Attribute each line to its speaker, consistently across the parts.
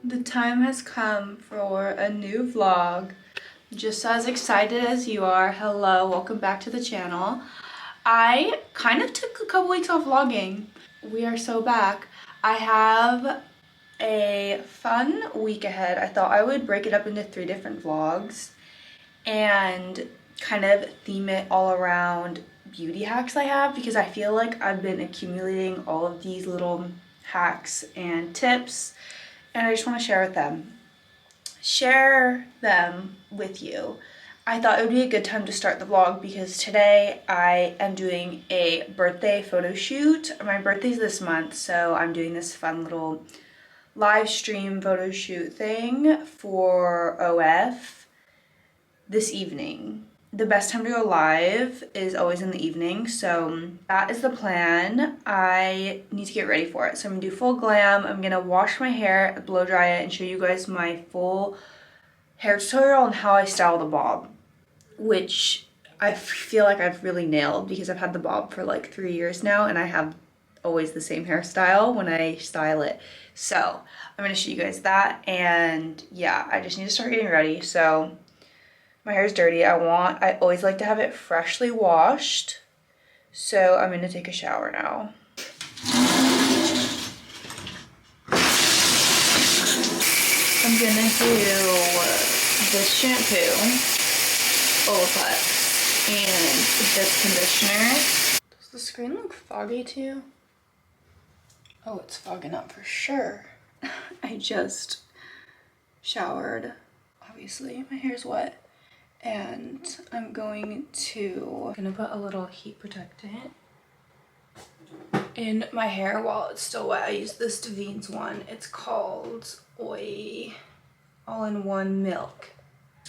Speaker 1: The time has come for a new vlog. Just as excited as you are. Hello, welcome back to the channel. I kind of took a couple weeks off vlogging. We are so back. I have a fun week ahead. I thought I would break it up into 3 different vlogs and kind of theme it all around beauty hacks I have, because I feel like I've been accumulating all of these little hacks and tips and I just want to share them with you. I thought it would be a good time to start the vlog because today I am doing a birthday photo shoot. My birthday's this month, so I'm doing this fun little live stream photo shoot thing for OF this evening. The best time to go live is always in the evening, so that is the plan. I need to get ready for it. So I'm gonna do full glam. I'm gonna wash my hair, blow dry it, and show you guys my full hair tutorial on how I style the bob, which I feel like I've really nailed because I've had the bob for like 3 years now and I have always the same hairstyle when I style it. So I'm gonna show you guys that, and yeah, I just need to start getting ready. So my hair is dirty. I always like to have it freshly washed. So I'm gonna take a shower now. I'm gonna do this shampoo, blowout, and this conditioner. Does the screen look foggy to you? Oh, it's fogging up for sure. I just showered. Obviously, my hair's wet. And I'm gonna put a little heat protectant in my hair while it's still wet. I use this Davines one. It's called All-in-One Milk.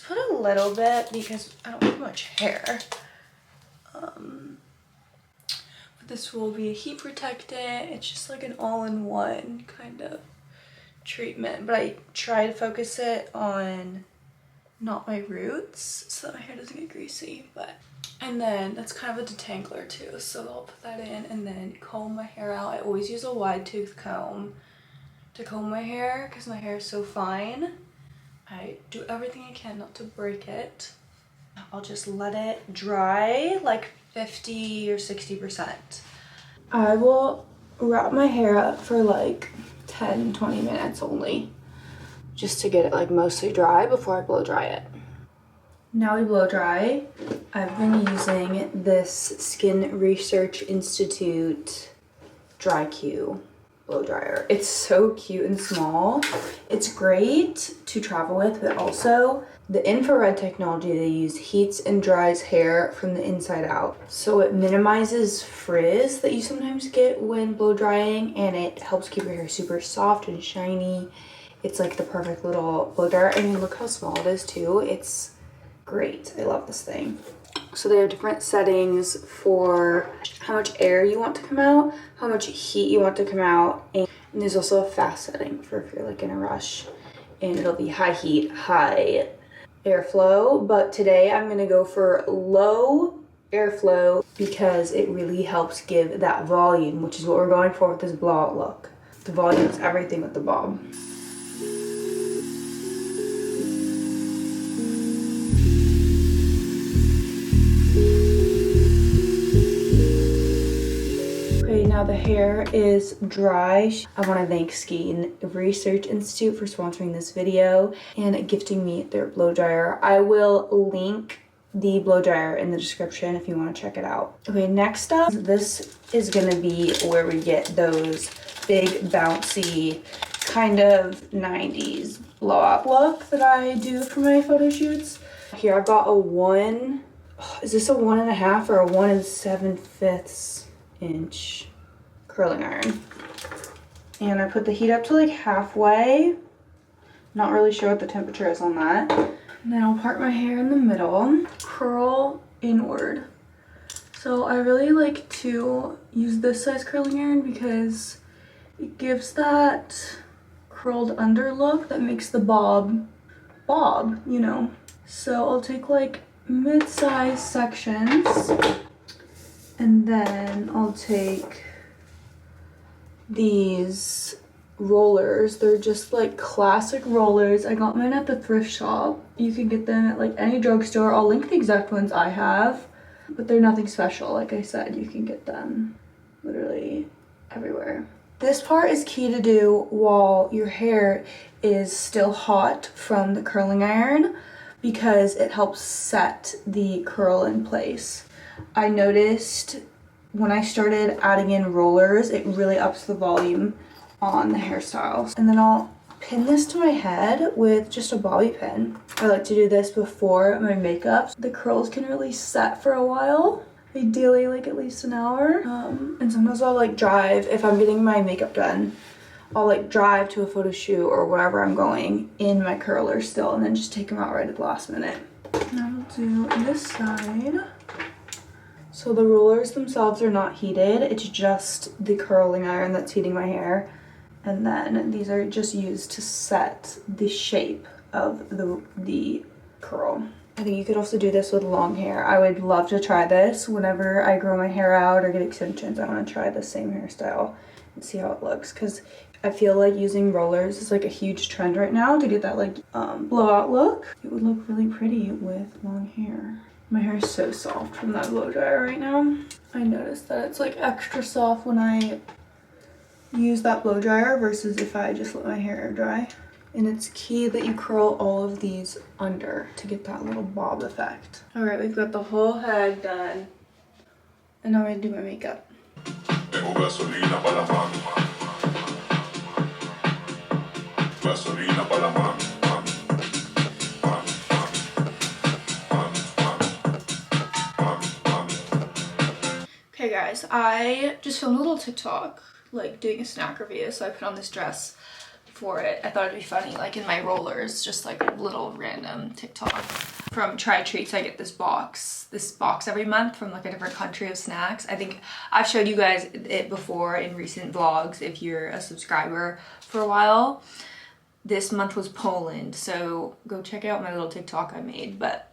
Speaker 1: Put a little bit because I don't have much hair. But this will be a heat protectant. It's just like an all-in-one kind of treatment, but I try to focus it on not my roots so that my hair doesn't get greasy. And then that's kind of a detangler too, so I'll put that in and then comb my hair out. I always use a wide tooth comb to comb my hair because my hair is so fine. I do everything I can not to break it. I'll just let it dry like 50 or 60%. I will wrap my hair up for like 10-20 minutes only, just to get it like mostly dry before I blow dry it. Now we blow dry. I've been using this Skin Research Institute DryQ blow dryer. It's so cute and small. It's great to travel with, but also the infrared technology they use heats and dries hair from the inside out. So it minimizes frizz that you sometimes get when blow drying, and it helps keep your hair super soft and shiny. It's like the perfect little blow dryer. I mean, look how small it is too. It's great. I love this thing. So there are different settings for how much air you want to come out, how much heat you want to come out, and there's also a fast setting for if you're like in a rush, and it'll be high heat, high airflow. But today I'm gonna go for low airflow because it really helps give that volume, which is what we're going for with this blowout look. The volume is everything with the bob. Okay, now the hair is dry. I want to thank Skin Research Institute for sponsoring this video and gifting me their blow dryer. I will link the blow dryer in the description if you want to check it out. Okay, next up, this is gonna be where we get those big bouncy kind of 90s blowout look that I do for my photo shoots. Here I've got is this a 1.5 or a 1 7/5 inch curling iron, and I put the heat up to like halfway. Not really sure what the temperature is on that. And then I'll part my hair in the middle, curl inward. So I really like to use this size curling iron because it gives that curled under look that makes the bob, you know. So I'll take like mid-size sections, and then I'll take these rollers. They're just like classic rollers. I got mine at the thrift shop. You can get them at like any drugstore. I'll link the exact ones I have, but they're nothing special. Like I said, you can get them literally everywhere. This part is key to do while your hair is still hot from the curling iron because it helps set the curl in place. I noticed when I started adding in rollers, it really ups the volume on the hairstyles. And then I'll pin this to my head with just a bobby pin. I like to do this before my makeup. The curls can really set for a while. Ideally like at least an hour. And sometimes I'll like drive, if I'm getting my makeup done, I'll like drive to a photo shoot or wherever I'm going in my curler still and then just take them out right at the last minute. Now I'll do this side. So the rollers themselves are not heated, it's just the curling iron that's heating my hair. And then these are just used to set the shape of the curl. I think you could also do this with long hair. I would love to try this whenever I grow my hair out or get extensions. I want to try the same hairstyle and see how it looks because I feel like using rollers is like a huge trend right now to get that like blowout look. It would look really pretty with long hair. My hair is so soft from that blow dryer right now. I noticed that it's like extra soft when I use that blow dryer versus if I just let my hair air dry. And it's key that you curl all of these under to get that little bob effect. All right, we've got the whole head done. And now I'm gonna do my makeup. Okay guys, I just filmed a little TikTok, like doing a snack review, so I put on this dress for it. I thought it'd be funny, like in my rollers, just like a little random TikTok. From Try Treats, I get this box every month from like a different country of snacks. I think I've showed you guys it before in recent vlogs if you're a subscriber for a while. This month was Poland, so go check out my little TikTok I made. But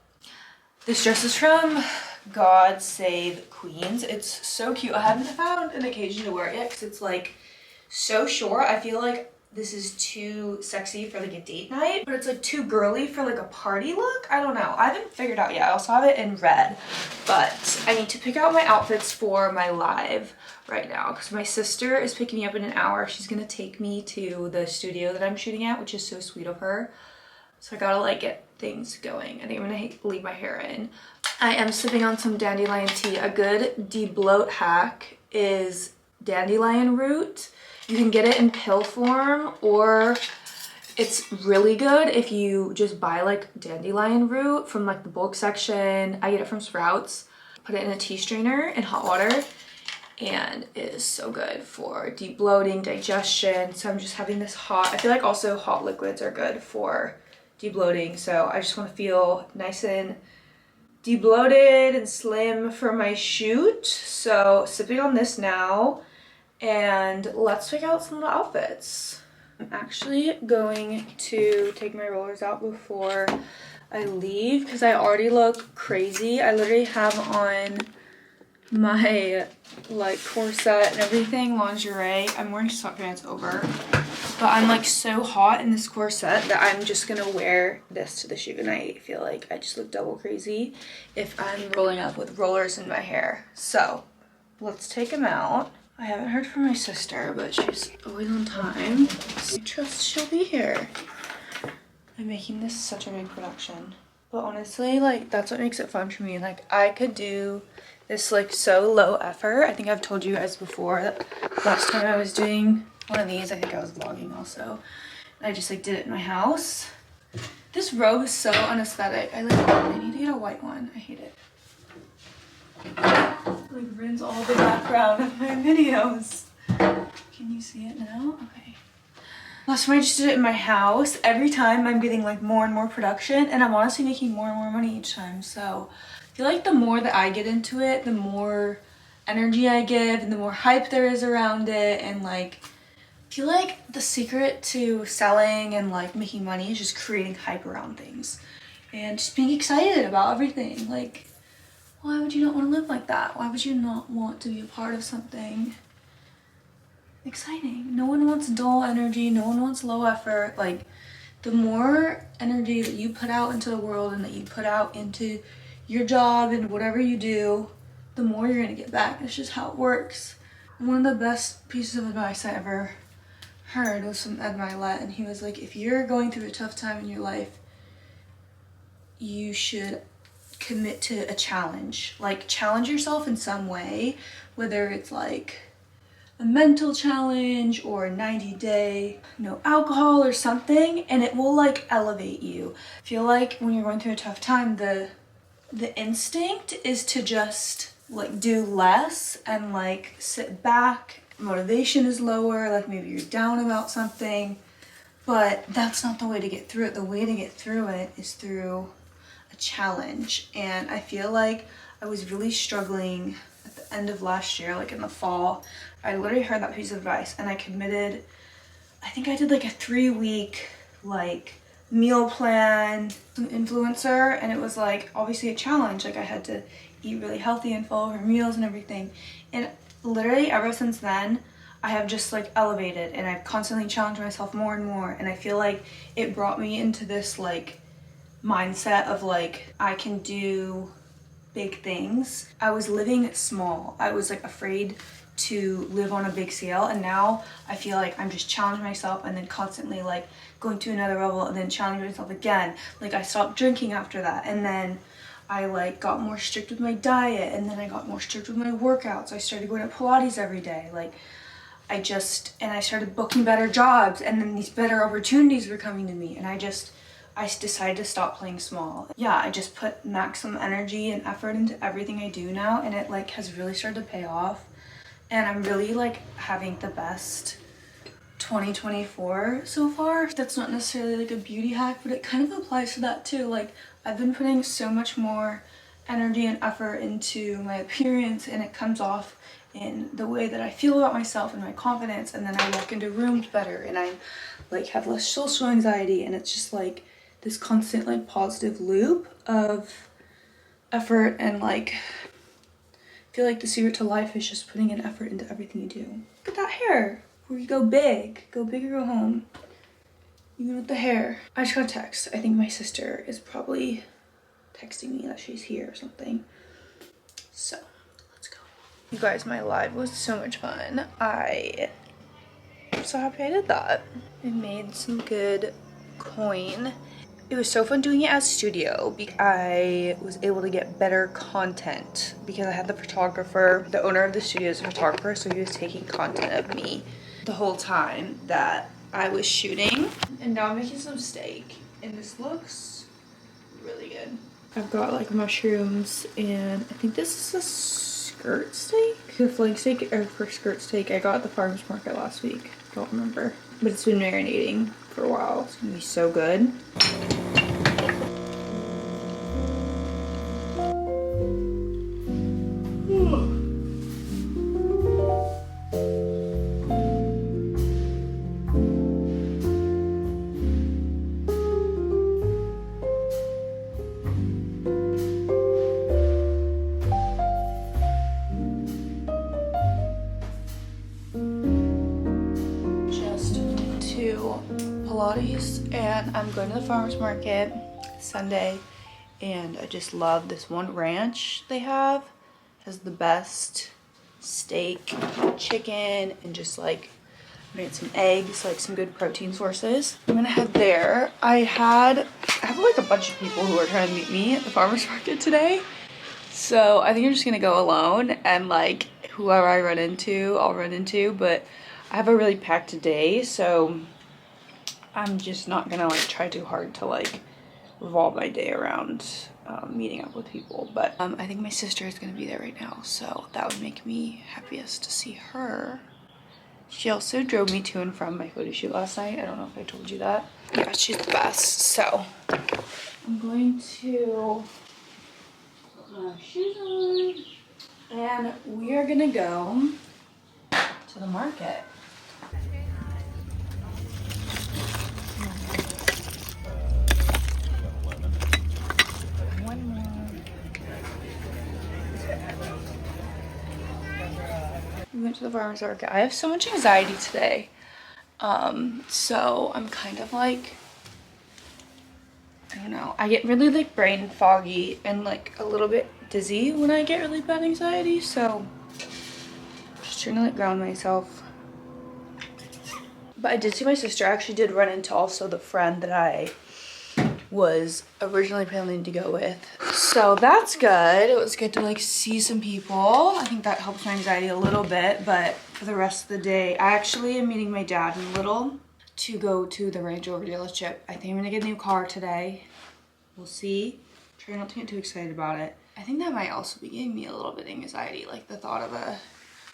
Speaker 1: this dress is from God Save Queens. It's so cute. I haven't found an occasion to wear it yet because it's like so short. I feel like this is too sexy for like a date night, but it's like too girly for like a party look. I don't know. I haven't figured out yet. I also have it in red, but I need to pick out my outfits for my live right now because my sister is picking me up in an hour. She's gonna take me to the studio that I'm shooting at, which is so sweet of her. So I gotta like get things going. I think I'm gonna leave my hair in. I am sipping on some dandelion tea. A good de-bloat hack is dandelion root. You can get it in pill form, or it's really good if you just buy like dandelion root from like the bulk section. I get it from Sprouts. Put it in a tea strainer in hot water, and it is so good for deep bloating, digestion. So I'm just having this hot. I feel like also hot liquids are good for de-bloating. So I just want to feel nice and de-bloated and slim for my shoot. So sipping on this now. And let's pick out some of the outfits. I'm actually going to take my rollers out before I leave because I already look crazy. I literally have on my like corset and everything, lingerie. I'm wearing sweatpants over, but I'm like so hot in this corset that I'm just gonna wear this to the shoot, and I feel like I just look double crazy if I'm rolling up with rollers in my hair. So let's take them out. I haven't heard from my sister, but she's always on time. I trust she'll be here. I'm making this such a big production. But honestly, like, that's what makes it fun for me. Like, I could do this, like, so low effort. I think I've told you guys before that last time I was doing one of these, I think I was vlogging also. And I just, like, did it in my house. This robe is so unaesthetic. I need to get a white one. I hate it. Like ruins all the background of my videos. Can you see it now? Okay. Last time I just did it in my house. Every time I'm getting like more and more production, and I'm honestly making more and more money each time. So I feel like the more that I get into it, the more energy I give and the more hype there is around it. And like, I feel like the secret to selling and like making money is just creating hype around things and just being excited about everything. Like, why would you not want to live like that? Why would you not want to be a part of something exciting. No one wants dull energy, no one wants low effort. Like, the more energy that you put out into the world and that you put out into your job and whatever you do, the more you're gonna get back. It's just how it works. One of the best pieces of advice I ever heard was from Ed Milet, and he was like, if you're going through a tough time in your life, you should commit to a challenge. Like, challenge yourself in some way, whether it's like a mental challenge or a 90-day no alcohol or something, and it will like elevate you. I feel like when you're going through a tough time, the instinct is to just like do less and like sit back. Motivation is lower, like maybe you're down about something, but that's not the way to get through it. The way to get through it is through a challenge. And I feel like I was really struggling at the end of last year, like in the fall. I literally heard that piece of advice and I committed, I think I did like a 3-week like meal plan, some influencer, and it was like obviously a challenge. Like I had to eat really healthy and follow her meals and everything. And literally ever since then, I have just like elevated and I've constantly challenged myself more and more. And I feel like it brought me into this like mindset of like, I can do big things. I was living small. I was like afraid to live on a big scale, and now I feel like I'm just challenging myself and then constantly like going to another level and then challenging myself again. Like I stopped drinking after that, and then I like got more strict with my diet, and then I got more strict with my workouts. I started going to Pilates every day. Like I started booking better jobs, and then these better opportunities were coming to me, and I decided to stop playing small. Yeah, I just put maximum energy and effort into everything I do now, and it like has really started to pay off. And I'm really like having the best 2024 so far. That's not necessarily like a beauty hack, but it kind of applies to that too. Like I've been putting so much more energy and effort into my appearance, and it comes off in the way that I feel about myself and my confidence, and then I walk into rooms better, and I like have less social anxiety, and it's just like this constant like positive loop of effort. And like I feel like the secret to life is just putting in effort into everything you do. Look at that hair. Where you go big or go home. Even with the hair. I just got a text. I think my sister is probably texting me that she's here or something. So let's go. You guys, my live was so much fun. I'm so happy I did that. I made some good coin. It was so fun doing it as studio because I was able to get better content because I had the photographer, the owner of the studio is a photographer, so he was taking content of me the whole time that I was shooting. And now I'm making some steak, and this looks really good. I've got like mushrooms, and I think this is a skirt steak? The flank steak or for skirt steak I got at the farmer's market last week. Don't remember, but it's been marinating for a while. It's gonna be so good. Pilates, and I'm going to the farmer's market Sunday, and I just love this one ranch they have. It has the best steak, chicken, and just like made some eggs, like some good protein sources. I'm gonna head there. I have like a bunch of people who are trying to meet me at the farmer's market today, so I think I'm just gonna go alone, and like whoever I run into, I'll run into, but I have a really packed day, so I'm just not gonna like try too hard to like revolve my day around meeting up with people. But I think my sister is gonna be there right now, so that would make me happiest to see her. She also drove me to and from my photo shoot last night. I don't know if I told you that. Yeah, she's the best. So I'm going to put my shoes on, and we are gonna go to the market. We went to the farmer's market. I have so much anxiety today. So I'm kind of like, I don't know. I get really like brain foggy and like a little bit dizzy when I get really bad anxiety. So I'm just trying to like ground myself. But I did see my sister. I actually did run into also the friend that I was originally planning to go with. So that's good. It was good to like see some people. I think that helps my anxiety a little bit, but for the rest of the day, I actually am meeting my dad in a little to go to the Range Rover dealership. I think I'm gonna get a new car today. We'll see. Try not to get too excited about it. I think that might also be giving me a little bit of anxiety, like the thought of a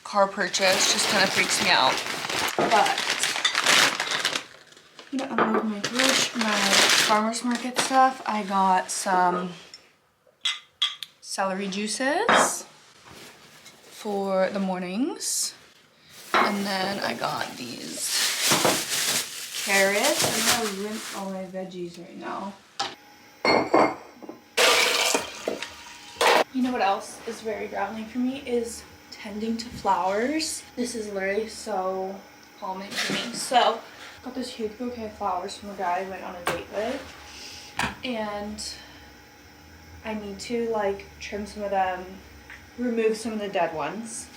Speaker 1: car purchase just kind of freaks me out. But I'm gonna unload my farmer's market stuff. I got some celery juices for the mornings. And then I got these carrots. I'm gonna rinse all my veggies right now. You know what else is very grounding for me is tending to flowers. This is literally so calming for me. So got this huge bouquet of flowers from a guy I went on a date with, and I need to like trim some of them, remove some of the dead ones,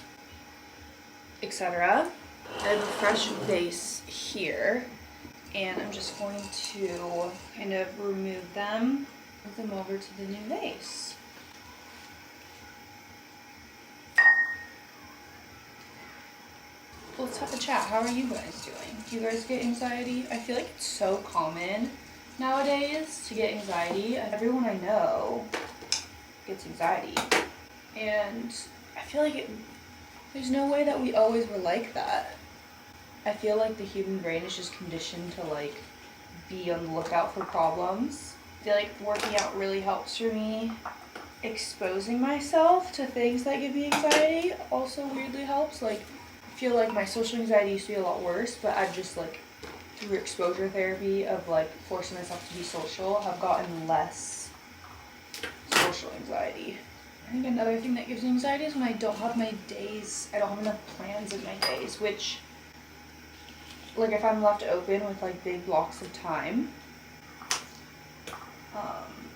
Speaker 1: etc. I have a fresh vase here, and I'm just going to kind of remove them, move them over to the new vase. Let's have a chat. How are you guys doing? Do you guys get anxiety? I feel like it's so common nowadays to get anxiety. Everyone I know gets anxiety. And I feel like there's no way that we always were like that. I feel like the human brain is just conditioned to like be on the lookout for problems. I feel like working out really helps for me. Exposing myself to things that give me anxiety also weirdly helps. Like, I feel like my social anxiety used to be a lot worse, but I've just like through exposure therapy of like forcing myself to be social, have gotten less social anxiety. I think another thing that gives me anxiety is when I don't have my days, I don't have enough plans in my days, which like if I'm left open with like big blocks of time,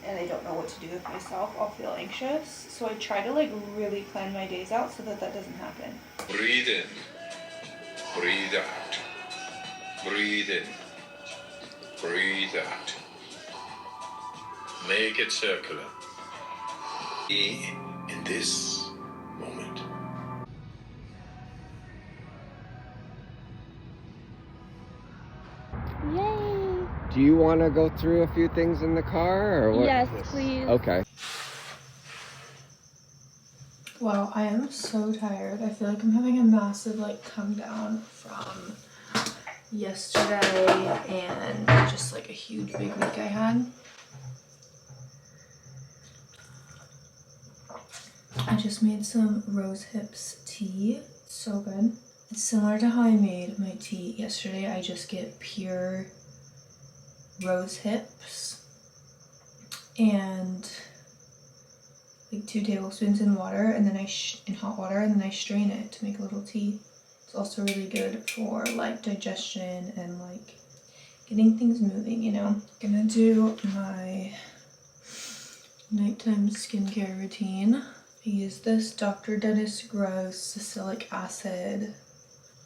Speaker 1: and I don't know what to do with myself, I'll feel anxious. So I try to like really plan my days out so that that doesn't happen.
Speaker 2: Breathe in, breathe out, breathe in, breathe out. Make it circular. Be in this moment.
Speaker 3: Yay!
Speaker 4: Do you want to go through a few things in the car or what?
Speaker 3: Yes, please.
Speaker 4: Okay.
Speaker 1: Wow, I am so tired. I feel like I'm having a massive like come down from yesterday and just like a huge big week I had. I just made some rose hips tea. So good. It's similar to how I made my tea yesterday. I just get pure rose hips and like 2 tablespoons in water, and then in hot water, and then I strain it to make a little tea. It's also really good for like digestion and like getting things moving, you know. Gonna do my nighttime skincare routine. I use this Dr. Dennis Gross salicylic acid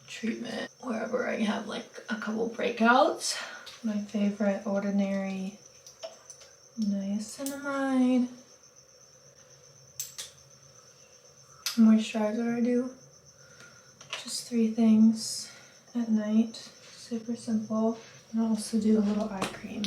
Speaker 1: treatment wherever I have like a couple breakouts. My favorite Ordinary niacinamide. Moisturizer I do. Just 3 things at night. Super simple. And I also do a little eye cream.